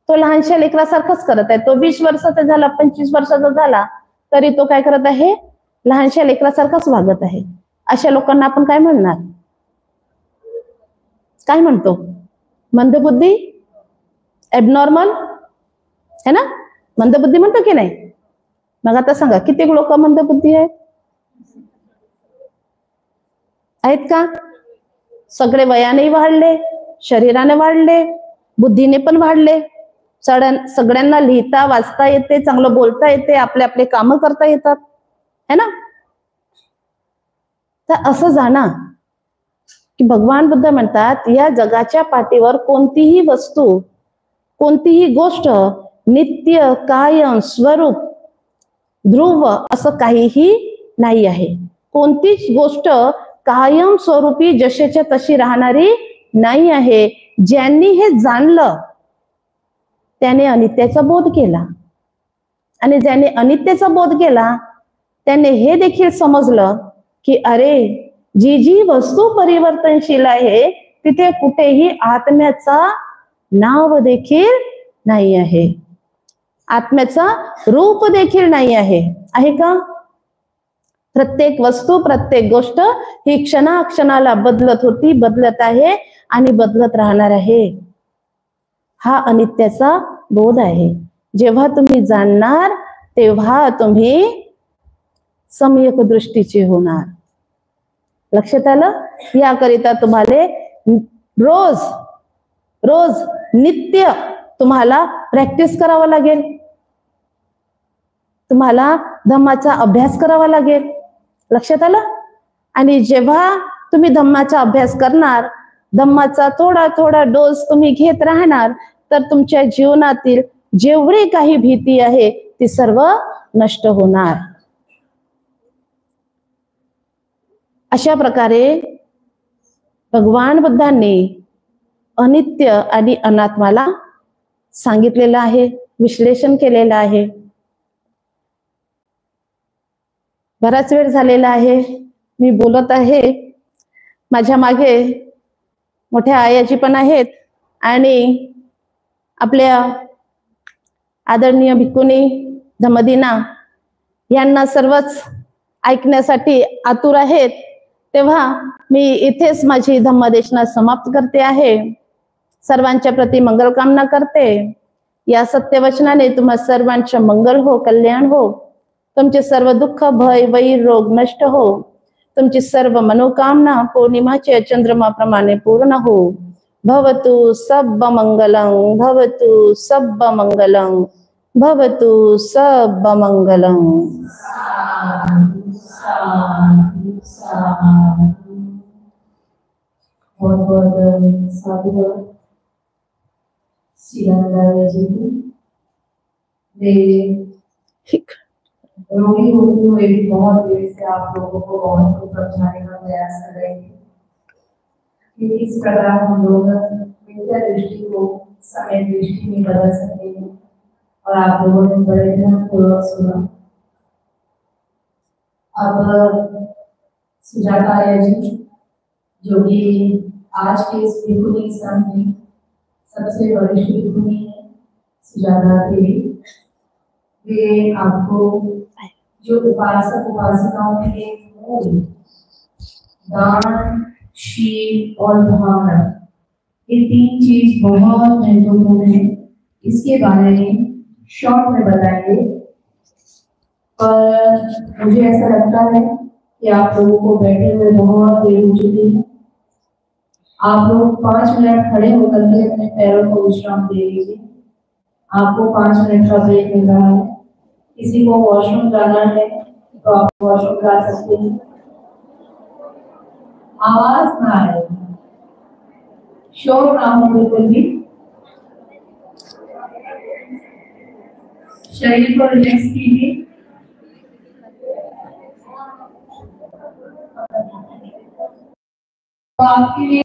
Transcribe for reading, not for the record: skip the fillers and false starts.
तो लहानशा लेकरासारखाच करत आहे. तो 20 वर्षाचा झाला, 25 वर्षाचा झाला तरी तो काय करत आहे, लहानशा लेकरासारखाच वागत आहे. अशा लोकांना आपण काय म्हणणार, काय म्हणतो, मंदबुद्धी, एबनॉर्मल, है ना, मंदबुद्धी म्हणतो की नाही. मग आता सांगा किती लोक मंदबुद्धी आहेत का? सगळे वयाने वाढले, शरीराने वाढले, बुद्धीने पण वाढले, सगळ्यांना लिहिता वाचता येते, चांगलं बोलता येते, आपले आपले काम करता येतात, है ना. तर असं जाणा की भगवान बुद्ध म्हणतात या जगाच्या पाठीवर कोणतीही वस्तू, कोणतीही गोष्ट नित्य, कायम, स्वरूप, ध्रुव असं काहीही नाही आहे. कोणतीच गोष्ट कायम स्वरूपी जशाच्या तशी राहणारी नाही आहे. ज्यांनी हे जाणलं त्याने अनित्याचा बोध केला, आणि ज्याने अनित्याचा बोध केला त्याने हे देखील समजलं की अरे जी जी वस्तू परिवर्तनशील आहे तिथे कुठेही आत्म्याचा नाव देखील नाही आहे, आत्म्याचा रूप देखील नाही आहे. आहे का? प्रत्येक वस्तू, प्रत्येक गोष्ट ही क्षणाक्षणाला बदलत होती, बदलत आहे आणि बदलत राहणार आहे. हा अनित्याचा बोध आहे. जेव्हा तुम्ही जाणणार तेव्हा तुम्ही सम्यक दृष्टीचे होणार. लक्षात आलं? याकरिता तुम्हाला रोज रोज नित्य तुम्हाला प्रॅक्टिस करावा लागेल, तुम्हाला धम्माचा अभ्यास करावा लागेल. लक्षात आलं? आणि जेव्हा तुम्ही धम्माचा अभ्यास करणार, धम्माचा थोडा थोडा डोस तुम्ही घेत राहणार, तर तुमच्या जीवनातील जेवढी काही भीती आहे ती सर्व नष्ट होणार. अशा प्रकारे भगवान बुद्धांनी अनित्य आणि अनात्माला सांगितलेलं आहे, विश्लेषण केलेलं आहे. बराच वेळ झालेला आहे, मी बोलत आहे. माझ्या मागे मोठ्या आयाजी पण आहेत आणि आपल्या आदरणीय भिक्खुनी धम्मदिना यांना सर्वच ऐकण्यासाठी आतुर आहेत. तेव्हा मी इथेच माझी धम्मदेशना समाप्त करते आहे. सर्वांच्या प्रती मंगलकामना करते. या सत्यवचनाने तुम्हा सर्वांचे मंगल हो, कल्याण हो. तुमचे सर्व दुःख, भय, वैर, रोग नष्ट हो. तुमची सर्व मनोकामना पौर्णिमाच्या चंद्रमाप्रमाणे पूर्ण हो. भवतु सब मंगलं, भवतु सब मंगलं, भवतु सब मंगलं. बहुत बहुत साधुवाद जी की। रोगी होती हुए भी बहुत देर से आप लोगों को बहुत कुछ समझाने का प्रयास कर रहे थे कि इस प्रकार हम लोग मिथ्या दृष्टि को समय दृष्टि में बदल सकते हैं, और आप लोगों ने बड़े ध्यानपूर्वक सुना. अब सुजाता आर्य जी जो कि आज के इस भिक्खुनी संघ की सबसे वरिष्ठ भिक्खुनी है, सुजाता देवी, वे आपको जो उपासक उपासिकाओं के मूल दान, शील और भावना, ये तीन चीज बहुत महत्वपूर्ण है. इसके बारे में शॉर्ट में बताएंगे, पर मुझे ऐसा लगता है कि आप लोगों को बैठे हुए बहुत देर हो चुकी है. आप लोग 5 मिनट खड़े होकर के अपने पैरों को विश्राम दे लीजिए. आपको 5 मिनट का ब्रेक मिल रहा है. किसी को वॉशरूम जाना है तो आप वॉशरूम जा सकते हैं. आवाज ना आए, शोर ना हो बिल्कुल भी. शरीर को रिलैक्स कीजिए. तो आपके लिए